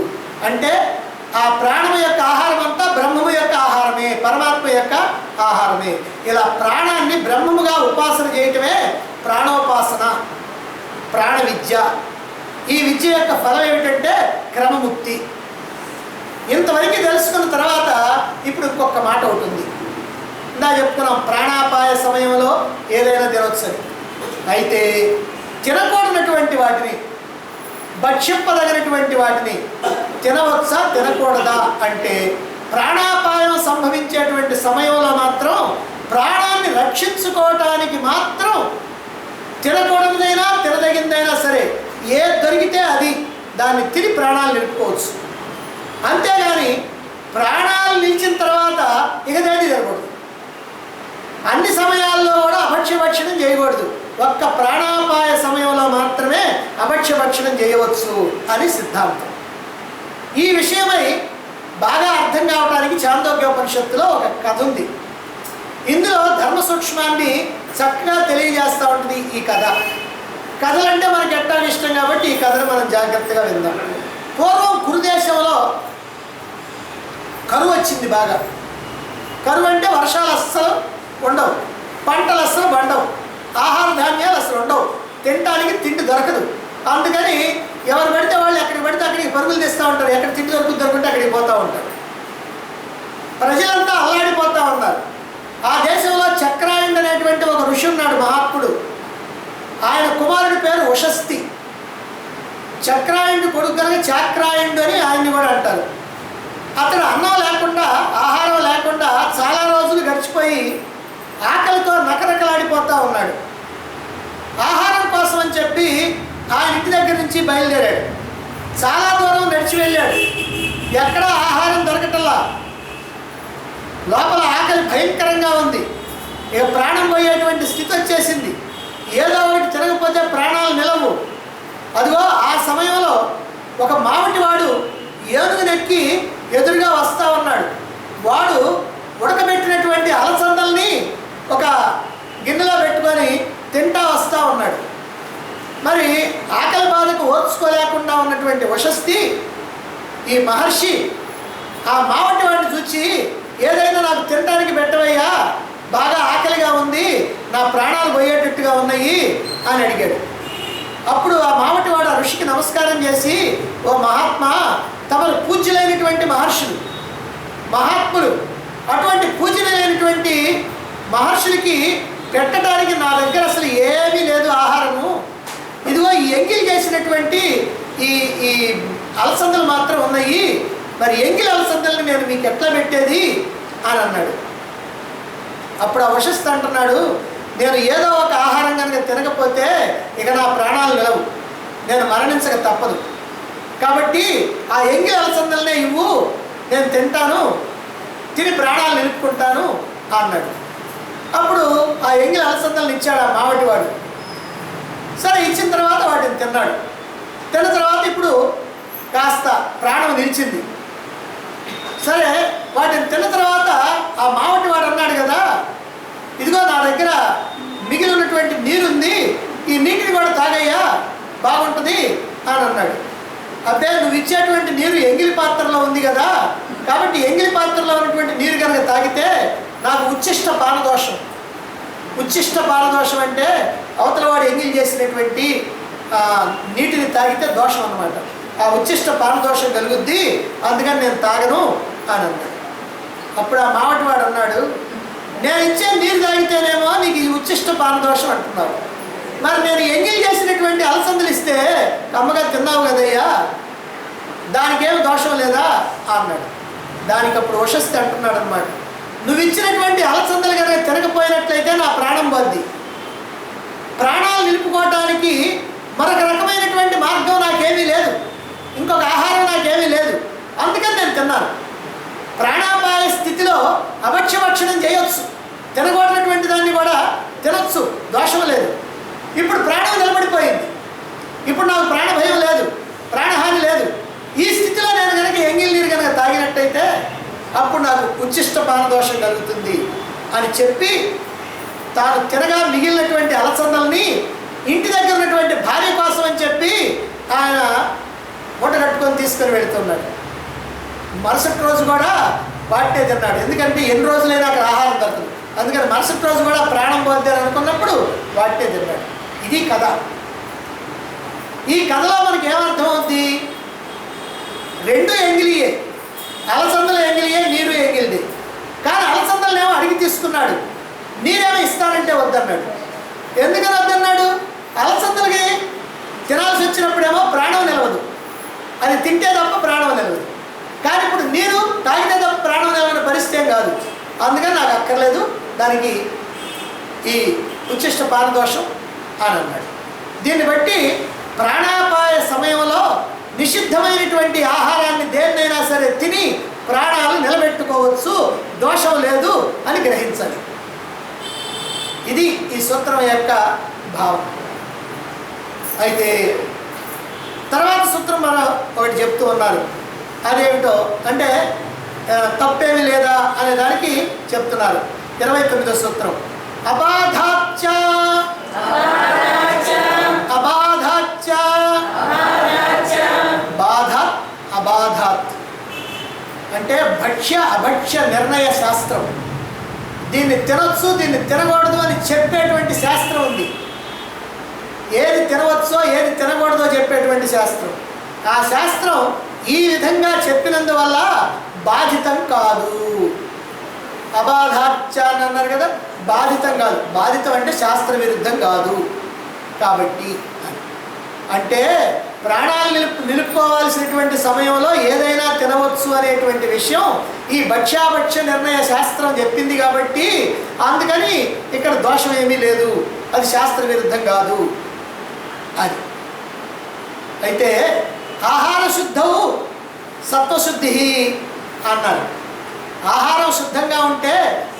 అంటే ఆ ప్రాణము యొక్క ఆహారం అంతా బ్రహ్మము యొక్క ఆహారమే, పరమాత్మ యొక్క ఆహారమే. ఇలా ప్రాణాన్ని బ్రహ్మముగా ఉపాసన చేయటమే ప్రాణోపాసన, ప్రాణ విద్య. ఈ విద్య యొక్క ఫలం ఏమిటంటే క్రమముక్తి. ఇంతవరకు తెలుసుకున్న తర్వాత ఇప్పుడు ఇంకొక మాట ఉంటుంది. ఇందా చెప్పుకున్నాం ప్రాణాపాయ సమయంలో ఏదైనా తినొచ్చు. అయితే తినకూడనటువంటి వాటిని, భక్ష్యపదగినటువంటి వాటిని తినవచ్చా తినకూడదా అంటే ప్రాణాపాయం సంభవించేటువంటి సమయంలో మాత్రం ప్రాణాన్ని రక్షించుకోవటానికి మాత్రం తినకూడదైనా తినదగిందైనా సరే ఏది దొరికితే అది దాన్ని తిని ప్రాణాలు నిలుపుకోవచ్చు. అంతేగాని ప్రాణాలు నిలిచిన తర్వాత ఇక దేని జరగకూడదు. అన్ని సమయాల్లో కూడా అభక్ష్యభక్షణం చేయకూడదు. ఒక్క ప్రాణాపాయ సమయంలో మాత్రమే అభక్ష్యభక్షణం చేయవచ్చు అని సిద్ధాంతం. ఈ విషయమై బాగా అర్థం కావడానికి చాందోగ్యోపనిషత్తులో ఒక కథ ఉంది. ఇందులో ధర్మ సూక్ష్మాన్ని చక్కగా తెలియజేస్తూ ఉంటుంది ఈ కథ. కథలంటే మనకి ఎట్టా ఇష్టం కాబట్టి ఈ కథను మనం జాగ్రత్తగా విందాం. పూర్వం కురుదేశంలో కరువు వచ్చింది బాగా. కరువు అంటే వర్షాలు అస్సలు ఉండవు, పంటలు అస్సలు పండవు, ఆహార ధాన్యాలు అసలు ఉండవు, తినడానికి తిండి దొరకదు. అందుకని ఎవరు పడితే వాళ్ళు ఎక్కడికి పడితే అక్కడికి పరుగులు తెస్తూ ఉంటారు. ఎక్కడ తిండి దొరుకుంటే అక్కడికి పోతూ ఉంటారు. ప్రజలంతా అల్లాడిపోతూ ఉన్నారు. ఆ దేశంలో చక్రాయుడు అనేటువంటి ఒక ఋషి ఉన్నాడు, మహాత్ముడు. ఆయన కుమారుడి పేరు ఉషస్తి. చక్రాయుడు కొడుకు కనుక చాక్రాయుడు అని ఆయన్ని కూడా అంటారు. అతడు అన్నం లేకుండా, ఆహారం లేకుండా చాలా రోజులు గడిచిపోయి ఆకలితో నకరకలాడిపోతూ ఉన్నాడు. ఆహారం కోసం అని చెప్పి ఆయన ఇంటి దగ్గర నుంచి బయలుదేరాడు. చాలా దూరం నడిచి వెళ్ళాడు. ఎక్కడా ఆహారం దొరకటల్లా. లోపల ఆకలి భయంకరంగా ఉంది. ఇక ప్రాణం పోయేటువంటి స్థితి వచ్చేసింది. ఏదో ఒకటి తినకపోతే ప్రాణాలు నిలవు. అదిగో ఆ సమయంలో ఒక మామిటివాడు ఏనుగునెక్కి ఎదురుగా వస్తూ ఉన్నాడు. వాడు ఉడకబెట్టినటువంటి అలసందల్ని ఒక గిన్నెలో పెట్టుకొని తింటా వస్తూ ఉన్నాడు. మరి ఆకలి బాధకు ఓర్చుకోలేకుండా ఉన్నటువంటి ఉషస్తి ఈ మహర్షి ఆ మామిటి వాడిని చూచి, ఏదైనా నాకు తినడానికి పెట్టవయ్యా, బాగా ఆకలిగా ఉంది, నా ప్రాణాలు పోయేటట్టుగా ఉన్నాయి అని అడిగాడు. అప్పుడు ఆ మామిటివాడు ఆ ఋషికి నమస్కారం చేసి, ఓ మహాత్మా, తమరు పూజ్యులైనటువంటి మహర్షులు, మహాత్ములు, అటువంటి పూజ్యులైనటువంటి మహర్షులకి పెట్టడానికి నా దగ్గర అసలు ఏమీ లేదు ఆహారము. ఇదిగో ఈ ఎంగిలి చేసినటువంటి ఈ ఈ అలసందలు మాత్రం ఉన్నాయి. మరి ఎంగిలి అలసందల్ని నేను మీకు ఎట్లా పెట్టేది అని అన్నాడు. అప్పుడు ఆ వశస్థ అంటున్నాడు, నేను ఏదో ఒక ఆహారం కనుక తినకపోతే ఇక నా ప్రాణాలు నిలవు, నేను మరణించక తప్పదు. కాబట్టి ఆ ఎంగిలి అలసందలనే ఇవ్వు, నేను తింటాను, తిని ప్రాణాలు నిలుపుకుంటాను అన్నాడు. అప్పుడు ఆ ఎంగిలి అలసందలను ఇచ్చాడు ఆ మావటివాడు. సరే, ఇచ్చిన తర్వాత వాటిని తిన్నాడు. తిన్న తర్వాత ఇప్పుడు కాస్త ప్రాణం నిలిచింది. సరే, వాటిని తిన్న తర్వాత ఆ మావటివాడు అన్నాడు కదా, ఇదిగో నా దగ్గర మిగిలి ఉన్నటువంటి నీరుంది, ఈ నీటిని కూడా తాగయ్యా, బాగుంటుంది అని అన్నాడు. అదే, నువ్వు ఇచ్చేటువంటి నీరు ఎంగిలి పాత్రలో ఉంది కదా, కాబట్టి ఎంగిలి పాత్రలో ఉన్నటువంటి నీరు కనుక తాగితే నాకు ఉచ్ఛిష్ట పానదోషం. ఉచ్ఛిష్ట పానదోషం అంటే అవతల వాడు ఎంగిలి చేసినటువంటి నీటిని తాగితే దోషం అన్నమాట. ఆ ఉచ్ఛిష్ట పానదోషం కలుగుద్ది, అందుకని నేను తాగను అని అన్నాడు. అప్పుడు ఆ మావటివాడు అన్నాడు, నేను ఇచ్చే నీరు తాగితేనేమో నీకు ఈ ఉచ్ఛిష్ట పానదోషం అంటున్నావు, మరి నేను ఎంగిలి చేసినటువంటి అలసందలు ఇస్తే కమ్మగా తిన్నావు కదయ్యా, దానికేమి దోషం లేదా అన్నాడు. దానికి అప్పుడు వశస్థి అంటున్నాడు అన్నమాట, నువ్వు ఇచ్చినటువంటి అలసందలు కనుక తినకపోయినట్లయితే నా ప్రాణం పోద్ది. ప్రాణాలు నిలుపుకోవటానికి మరొక రకమైనటువంటి మార్గం నాకేమీ లేదు, ఇంకొక ఆహారం నాకేమీ లేదు, అందుకని నేను తిన్నాను. ప్రాణాపాయ స్థితిలో అభక్ష్యభక్షణం చేయొచ్చు, తినకూడనటువంటి దాన్ని కూడా తినొచ్చు, దోషం లేదు. ఇప్పుడు ప్రాణం నిలబడిపోయింది, ఇప్పుడు నాకు ప్రాణ భయం లేదు, ప్రాణహాని లేదు. ఈ స్థితిలో నేను కనుక ఎంగిలి నీరు కనుక తాగినట్టయితే అప్పుడు నాకు ఉచ్ఛిష్ట పానదోషం కలుగుతుంది అని చెప్పి తాను తినగా మిగిలినటువంటి అలసందల్ని ఇంటి దగ్గర ఉన్నటువంటి భార్య కోసం అని చెప్పి ఆయన మూట కట్టుకొని తీసుకొని వెళుతున్నాడు. మరుసటి రోజు కూడా వాటినే తిన్నాడు. ఎందుకంటే ఎన్ని రోజులైనా అక్కడ ఆహారం దొరకదు. అందుకని మరుసటి రోజు కూడా ప్రాణం పోద్దని అనుకున్నప్పుడు వాటినే తిన్నాడు. ఇది కథ. ఈ కథలో మనకి ఏమర్థమవుద్ది? రెండు ఎంగిలియే, అలసందలు ఎంగిలియే, నీరు ఎంగిలిది. కానీ అలసందలనేమో అడిగి తీసుకున్నాడు, నీరేమో ఇస్తానంటే వద్దన్నాడు. ఎందుకని వద్దన్నాడు? అలసందలకి తినాల్సి వచ్చినప్పుడేమో ప్రాణం నిలవదు, అది తింటే తప్ప ప్రాణం నిలవదు. కానీ ఇప్పుడు నీరు తాగితే తప్ప ప్రాణం నిలవని పరిస్థితి ఏం కాదు. అందుకని నాకు అక్కర్లేదు, దానికి ఈ ఉచ్చిష్ట పానదోషం అని అన్నాడు. దీన్ని బట్టి ప్రాణాపాయ సమయంలో నిషిద్ధమైనటువంటి ఆహారాన్ని దేన్నైనా సరే తిని ప్రాణాలు నిలబెట్టుకోవచ్చు, దోషం లేదు అని గ్రహించాలి. ఇది ఈ సూత్రం యొక్క భావం. అయితే తర్వాత సూత్రం మనం ఒకటి చెప్తూ ఉన్నారు. అదేమిటో అంటే తప్పేమి లేదా అనే దానికి చెప్తున్నారు. 29వ సూత్రం. అబాధాచ్చ అబాధాచ్చ బాధాత్ అబాధాత్ అంటే భక్ష్య అభక్ష్య నిర్ణయ శాస్త్రం. దీన్ని తినొచ్చు, దీన్ని తినకూడదు అని చెప్పేటువంటి శాస్త్రం ఉంది. ఏది తినవచ్చో ఏది తినకూడదో చెప్పేటువంటి శాస్త్రం. ఆ శాస్త్రం ఈ విధంగా చెప్పినందువల్ల బాధితం కాదు. అబాధాచ్చ అని అన్నారు కదా, బాధితం కాదు. బాధితం అంటే శాస్త్ర విరుద్ధం కాదు. కాబట్టి అంటే ప్రాణాలు నిలుపుకోవాల్సినటువంటి సమయంలో ఏదైనా తినవచ్చు అనేటువంటి విషయం ఈ భక్ష్యాభక్ష్య నిర్ణయ శాస్త్రం చెప్పింది. కాబట్టి అందుకని ఇక్కడ దోషం ఏమీ లేదు, అది శాస్త్ర విరుద్ధం కాదు అది. అయితే ఆహార శుద్ధవు సత్వశుద్ధి అన్నారు. ఆహారం శుద్ధంగా ఉంటే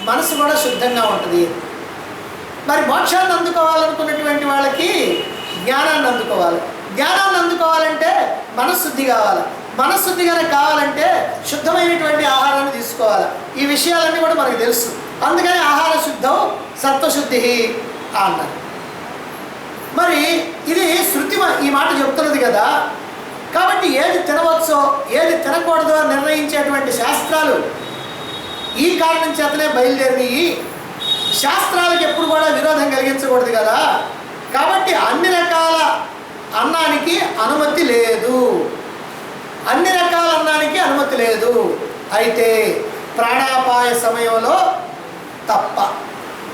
మనసు కూడా శుద్ధంగా ఉంటుంది. మరి మోక్షాన్ని అందుకోవాలనుకున్నటువంటి వాళ్ళకి జ్ఞానాన్ని అందుకోవాలి. జ్ఞానాన్ని అందుకోవాలంటే మనశ్శుద్ధి కావాలి. మనశ్శుద్ధి కనుక కావాలంటే శుద్ధమైనటువంటి ఆహారాన్ని తీసుకోవాలి. ఈ విషయాలన్నీ కూడా మనకు తెలుసు. అందుకని ఆహార శుద్ధం సత్వశుద్ధి అన్నారు. మరి ఇది శృతి ఈ మాట చెప్తున్నది కదా. కాబట్టి ఏది తినవచ్చో ఏది తినకూడదో నిర్ణయించేటువంటి శాస్త్రాలు ఈ కారణం చేతనే బయలుదేరినాయి. శాస్త్రాలకు ఎప్పుడు కూడా విరోధం కలిగించకూడదు కదా. కాబట్టి అన్ని రకాల అన్నానికి అనుమతి లేదు, అన్ని రకాల అన్నానికి అనుమతి లేదు. అయితే ప్రాణాపాయ సమయంలో తప్ప,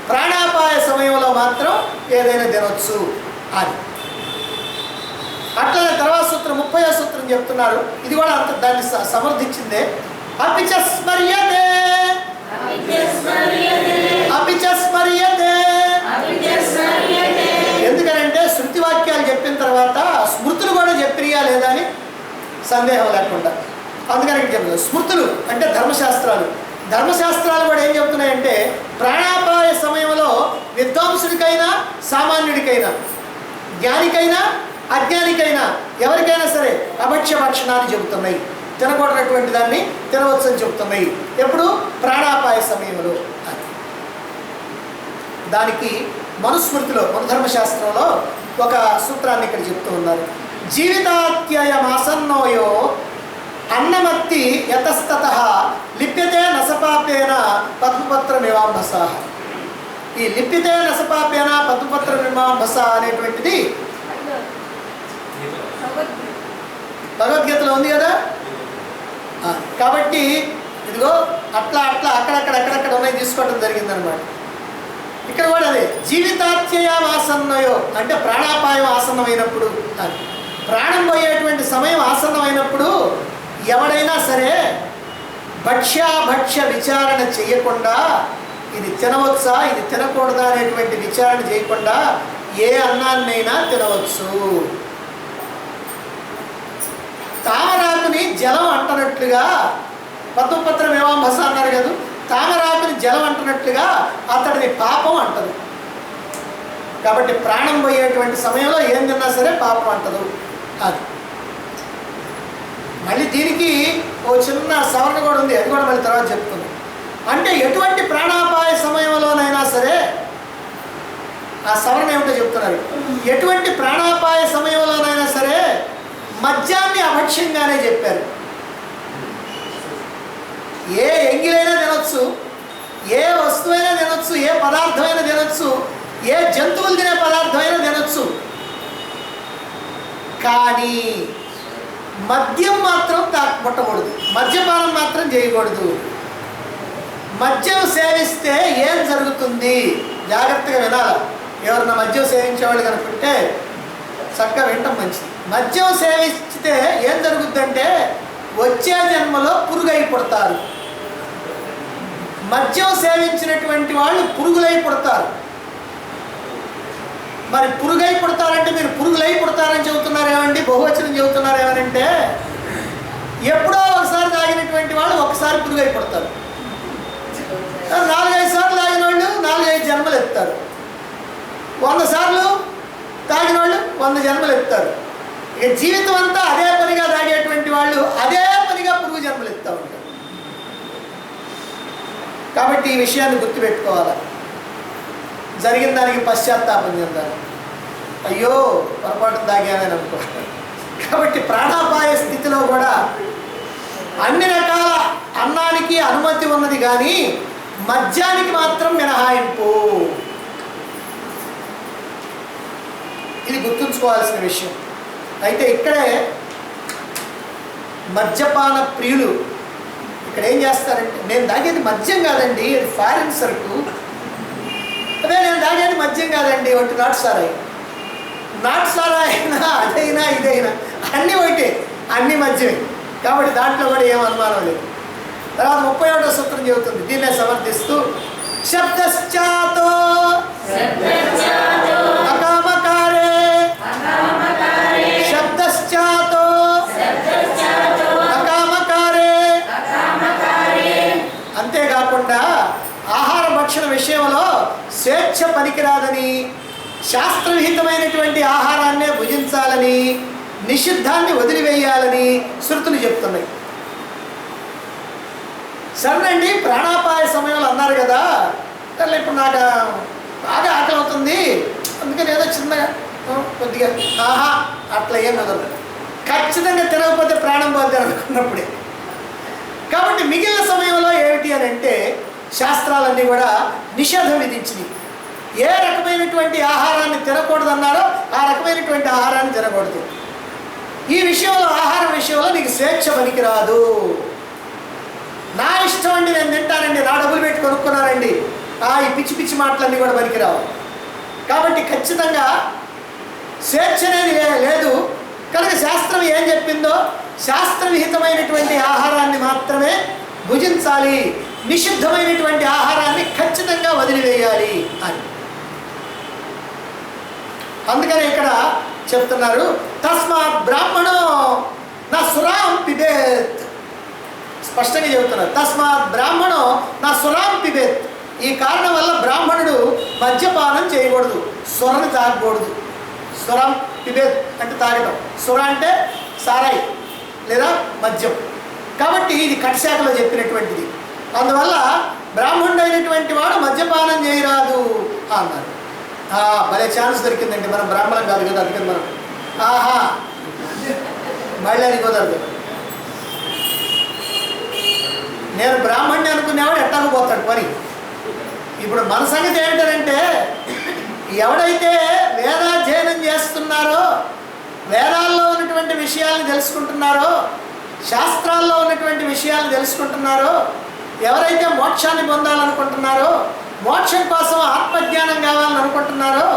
ప్రాణాపాయ సమయంలో మాత్రం ఏదైనా తినొచ్చు అని. అట్లనే తర్వాత సూత్రం 30వ సూత్రం చెప్తున్నారు. ఇది కూడా అంత దాన్ని సమర్థించిందే. అపిచ స్మర్యతే అపిచ స్మర్యతే. ఎందుకనంటే శృతి వాక్యాలు చెప్పిన తర్వాత స్మృతులు కూడా చెప్పిరియా లేదా అని సందేహం లేకుండా. అందుకని ఇక్కడ చెప్తారు స్మృతులు అంటే ధర్మశాస్త్రాలు. ధర్మశాస్త్రాలు కూడా ఏం చెప్తున్నాయంటే ప్రాణాపాయ సమయంలో విద్వాంసుడికైనా సామాన్యుడికైనా జ్ఞానికైనా అజ్ఞానికైనా ఎవరికైనా సరే అభక్ష్య భక్షణాన్ని చెబుతున్నాయి. తినకూడనటువంటి దాన్ని తినవచ్చు అని చెబుతున్నాయి. ఎప్పుడు? ప్రాణాపాయ సమయంలో. దానికి మనుస్మృతిలో మనుధర్మశాస్త్రంలో ఒక సూత్రాన్ని ఇక్కడ చెప్తూ ఉన్నారు. జీవితాత్యయమాసన్నోయో అన్నమత్తి యతస్తత లిప్యతే నసపాపేన పద్మపత్రమివాంభస. ఈ లిప్యతే నసపాపేన పద్మపత్రమివాంభస అనేటువంటిది భగవద్గీతలో ఉంది కదా. కాబట్టి ఇదిగో అట్లా అట్లా అక్కడక్కడ ఉన్నాయి తీసుకోవడం జరిగిందనమాట. ఇక్కడ కూడా అదే జీవితాత్యయం ఆసన్నయో అంటే ప్రాణాపాయం ఆసన్నమైనప్పుడు అని. ప్రాణం పోయేటువంటి సమయం ఆసన్నమైనప్పుడు ఎవడైనా సరే భక్ష్యాభక్ష్య విచారణ చేయకుండా ఇది తినవచ్చా ఇది తినకూడదా అనేటువంటి విచారణ చేయకుండా ఏ అన్నాన్నైనా తినవచ్చు. తామరాకుని జలం అంటనట్లుగా పద్మపత్రం ఏవాంభస అన్నారు కదా. తామరాకుని జలం అంటున్నట్లుగా అతడిని పాపం అంటదు. కాబట్టి ప్రాణం పోయేటువంటి సమయంలో ఏం తిన్నా సరే పాపం అంటదు అది. మళ్ళీ దీనికి ఓ చిన్న సవరణ కూడా ఉంది, అది కూడా మళ్ళీ తర్వాత చెప్తున్నాం. అంటే ఎటువంటి ప్రాణాపాయ సమయంలోనైనా సరే ఆ సవరణ ఏమిటో చెప్తున్నారు. ఎటువంటి ప్రాణాపాయ సమయంలోనైనా సరే మద్యాన్ని అభక్ష్యంగానే చెప్పారు. ఏ ఎంగిలైనా తినొచ్చు, ఏ వస్తువైనా తినొచ్చు, ఏ పదార్థమైనా తినొచ్చు, ఏ జంతువులు తినే పదార్థమైనా తినొచ్చు. కానీ మద్యం మాత్రం ముట్టకూడదు, మద్యపానం మాత్రం చేయకూడదు. మద్యం సేవిస్తే ఏం జరుగుతుంది జాగ్రత్తగా వినాలి. ఎవరన్నా మద్యం సేవించేవాళ్ళు కనుకుంటే చక్కగా వినటం మంచిది. మద్యం సేవిస్తే ఏం జరుగుద్దంటే వచ్చే జన్మలో పురుగై పుడతారు. మద్యం సేవించినటువంటి వాళ్ళు పురుగులై పుడతారు. మరి పురుగై పుడతారంటే మీరు పురుగులై పుడతారని చెబుతున్నారేమండి, బహువచనం చెబుతున్నారేమనంటే ఎప్పుడో ఒకసారి తాగినటువంటి వాళ్ళు ఒకసారి పురుగై పుడతారు. 4-5 సార్లు తాగిన వాళ్ళు 4-5 జన్మలు ఎత్తారు. 100 సార్లు తాగిన వాళ్ళు 100 జన్మలు ఎత్తారు. ఇక జీవితం అంతా అదే పనిగా తాగేటువంటి వాళ్ళు అదే పనిగా పురుగు జన్మలు ఎత్తా ఉంటారు. కాబట్టి ఈ విషయాన్ని గుర్తుపెట్టుకోవాలి. జరిగిన దానికి పశ్చాత్తాపం చెందాలి. అయ్యో పొరపాటు తాగానని అనుకుంటారు. కాబట్టి ప్రాణాపాయ స్థితిలో కూడా అన్ని రకాల అన్నానికి అనుమతి ఉన్నది, కానీ మద్యానికి మాత్రం మినహాయింపు. ఇది గుర్తుంచుకోవాల్సిన విషయం. అయితే ఇక్కడే మద్యపాన ప్రియులు ఇక్కడ ఏం చేస్తారంటే, నేను తాగేది మద్యం కాదండి, అది ఫారిన్ సరుకు. అదే నేను తాగేది మద్యం కాదండి, ఒకటి నాటు సారాయి అయినా అదైనా ఇదైనా అన్నీ ఒకటే, అన్నీ మద్యమే. కాబట్టి దాంట్లో కూడా ఏం అనుమానం లేదు. తర్వాత 31వ సూత్రం చెబుతుంది, దీన్నే సమర్థిస్తూ శబ్దశ్చాతో అకామకారే శబ్దశ్చాతో అకామకారే. అంతేకాకుండా ఆహార భక్షణ విషయంలో స్వేచ్ఛ పనికిరాదని, శాస్త్రవిహితమైనటువంటి ఆహారాన్నే భుజించాలని, నిషిద్ధాన్ని వదిలివేయాలని శృతులు చెప్తున్నాయి. సరేనండి, ప్రాణాపాయ సమయంలో అన్నారు కదా, సరే ఇప్పుడు నాకు బాగా ఆకలి అవుతుంది, అందుకని ఏదో చిన్నగా కొద్దిగా అట్లా ఏం కుదరదు. ఖచ్చితంగా తినకపోతే ప్రాణం పోద్ది అనుకున్నప్పుడే. కాబట్టి మిగిలిన సమయంలో ఏమిటి అని అంటే శాస్త్రాలన్నీ కూడా నిషేధం విధించినాయి. ఏ రకమైనటువంటి ఆహారాన్ని తినకూడదన్నారో ఆ రకమైనటువంటి ఆహారాన్ని తినకూడదు. ఈ విషయంలో ఆహారం విషయంలో నీకు స్వేచ్ఛ పనికిరాదు. నా ఇష్టం అండి, నేను తింటానండి, నా డబ్బులు పెట్టి కొనుక్కున్నానండి, ఈ పిచ్చి పిచ్చి మాటలన్నీ కూడా పనికిరావు. కాబట్టి ఖచ్చితంగా స్వేచ్ఛ అనేది లేదు. కనుక శాస్త్రం ఏం చెప్పిందో శాస్త్రవిహితమైనటువంటి ఆహారాన్ని మాత్రమే భుజించాలి, నిషిద్ధమైనటువంటి ఆహారాన్ని ఖచ్చితంగా వదిలివేయాలి అని. అందుకని ఇక్కడ చెప్తున్నారు, తస్మాత్ బ్రాహ్మణో నా సురాం పిబేత్. స్పష్టంగా చెబుతున్నారు, తస్మాత్ బ్రాహ్మణో నా సురాం పిబేత్. ఈ కారణం వల్ల బ్రాహ్మణుడు మద్యపానం చేయకూడదు, సురని తాగకూడదు. సురం పిబేత్ అంటే తాగడం, సుర అంటే సారాయి లేదా మద్యం. కాబట్టి ఇది కట్శాఖలో చెప్పినటువంటిది. అందువల్ల బ్రాహ్మణుడు అయినటువంటి వాడు మద్యపానం చేయరాదు అన్నారు. భలే ఛాన్స్ దొరికిందండి, మనం బ్రాహ్మణం కాదు కదా, అందుకని మనం మళ్ళీ అని కుదరదు. నేను బ్రాహ్మణ్ణి అనుకునేవాడు ఎట్టాకపోతాడు పని. ఇప్పుడు మన సంగతి ఏంటంటే, ఎవడైతే వేదాధ్యయనం చేస్తున్నారో, వేదాల్లో ఉన్నటువంటి విషయాలను తెలుసుకుంటున్నారో, శాస్త్రాల్లో ఉన్నటువంటి విషయాలను తెలుసుకుంటున్నారో, ఎవరైతే మోక్షాన్ని పొందాలనుకుంటున్నారో, మోక్షం కోసం ఆత్మజ్ఞానం కావాలని అనుకుంటున్నారో,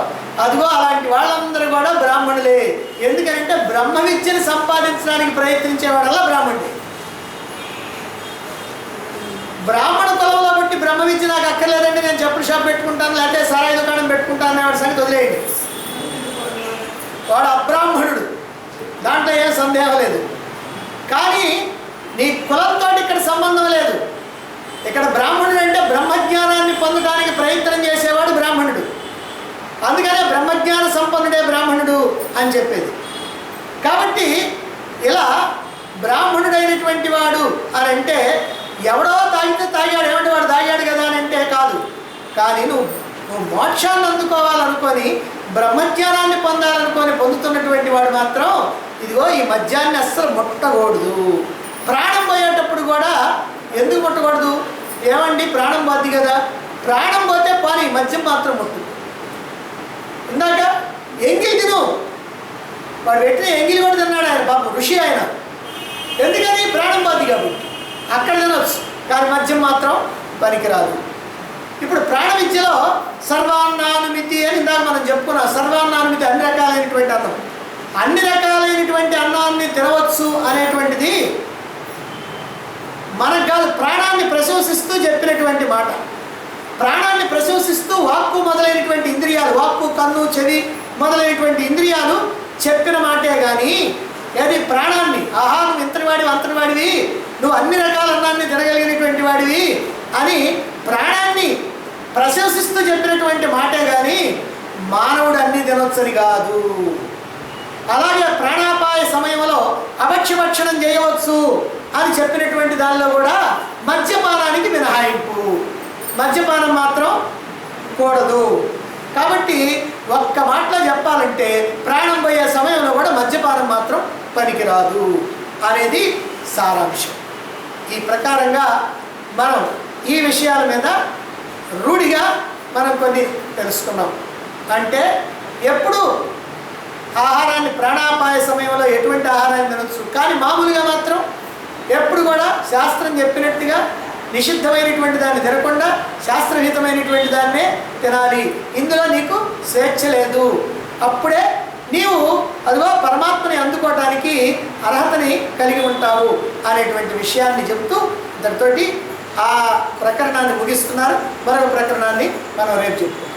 అదిగో అలాంటి వాళ్ళందరూ కూడా బ్రాహ్మణులే. ఎందుకంటే బ్రహ్మ విద్యను సంపాదించడానికి ప్రయత్నించేవాడల్లా బ్రాహ్మణుడే. బ్రాహ్మణ కులంలో బట్టి బ్రహ్మ విద్య నాకు అక్కర్లేదండి, నేను చెప్పుల షాప్ పెట్టుకుంటాను, లేకపోతే సారాయి దుకాణం పెట్టుకుంటాను అనేవాడి సంగతి వదిలేయండి. వాడు అబ్రాహ్మణుడు, దాంట్లో ఏం సందేహం లేదు. కానీ నీ కులంతో ఇక్కడ సంబంధం లేదు. ఇక్కడ బ్రాహ్మణుడు అంటే బ్రహ్మజ్ఞానాన్ని పొందడానికి ప్రయత్నం చేసేవాడు బ్రాహ్మణుడు. అందుకనే బ్రహ్మజ్ఞాన సంపన్నుడే బ్రాహ్మణుడు అని చెప్పేది. కాబట్టి ఇలా బ్రాహ్మణుడైనటువంటి వాడు అని అంటే ఎవడో తాగితే తాగాడు, ఏమంటే వాడు తాగాడు కదా అని అంటే కాదు. కానీ నువ్వు మోక్షాన్ని అందుకోవాలనుకొని, బ్రహ్మజ్ఞానాన్ని పొందాలనుకొని పొందుతున్నటువంటి వాడు మాత్రం ఇదిగో ఈ మద్యాన్ని అస్సలు ముట్టకూడదు. ప్రాణం పోయేటప్పుడు కూడా ఎందుకు ముట్టకూడదు? ఏమండి ప్రాణం పోద్ది కదా. ప్రాణం పోతే పాని, మద్యం మాత్రం ముట్టు. ఇందాక ఎంగిల్ తిను, వాడు పెట్టిన ఎంగిలి కూడా తిన్నాడు ఆయన, పాపం ఋషి ఆయన. ఎందుకని? ప్రాణం పోద్ది కాబట్టి అక్కడ తినొచ్చు, కానీ మద్యం మాత్రం పనికిరాదు. ఇప్పుడు ప్రాణ విద్యలో సర్వాన్నానుమితి అని ఇందాక మనం చెప్పుకున్నాం. సర్వాన్నానుమితి అన్ని రకాలైనటువంటి అన్నం, అన్ని రకాలైనటువంటి అన్నాన్ని తినవచ్చు అనేటువంటిది మనకు కాదు, ప్రాణాన్ని ప్రశంసిస్తూ చెప్పినటువంటి మాట. ప్రాణాన్ని ప్రశంసిస్తూ వాక్కు మొదలైనటువంటి ఇంద్రియాలు, వాక్కు, కన్ను, చెవి మొదలైనటువంటి ఇంద్రియాలు చెప్పిన మాటే కానీ ఏది ప్రాణాన్ని ఆహా నువ్వు ఇంతటివాడివి అంతటివాడివి, నువ్వు అన్ని రకాల అన్నాన్ని తినగలిగినటువంటి వాడివి అని ప్రాణాన్ని ప్రశంసిస్తూ చెప్పినటువంటి మాటే కానీ మానవుడు అన్నీ తినొచ్చని కాదు. అలాగే ప్రాణాపాయ సమయంలో అభక్ష్యభక్షణం చేయవచ్చు అని చెప్పినటువంటి దానిలో కూడా మద్యపానానికి మినహాయింపు, మద్యపానం మాత్రం కూడదు. కాబట్టి ఒక్క మాటలో చెప్పాలంటే ప్రాణం పోయే సమయంలో కూడా మద్యపానం మాత్రం పనికిరాదు అనేది సారాంశం. ఈ ప్రకారంగా మనం ఈ విషయాల మీద రూఢిగా మనం కొన్ని తెలుసుకున్నాం. అంటే ఎప్పుడు ఆహారాన్ని ప్రాణాపాయ సమయంలో ఎటువంటి ఆహారాన్ని తినొచ్చు, కానీ మామూలుగా మాత్రం ఎప్పుడు కూడా శాస్త్రం చెప్పినట్టుగా నిషిద్ధమైనటువంటి దాన్ని తినకుండా శాస్త్రహితమైనటువంటి దాన్నే తినాలి. ఇందులో నీకు స్వేచ్ఛ లేదు. అప్పుడే నీవు అదిగో పరమాత్మని అందుకోవటానికి అర్హతని కలిగి ఉంటావు అనేటువంటి విషయాన్ని చెప్తూ దానితోటి ఆ ప్రకరణాన్ని ముగిస్తున్నారు. మరొక ప్రకరణాన్ని మనం రేపు చెప్పుకుంటాం.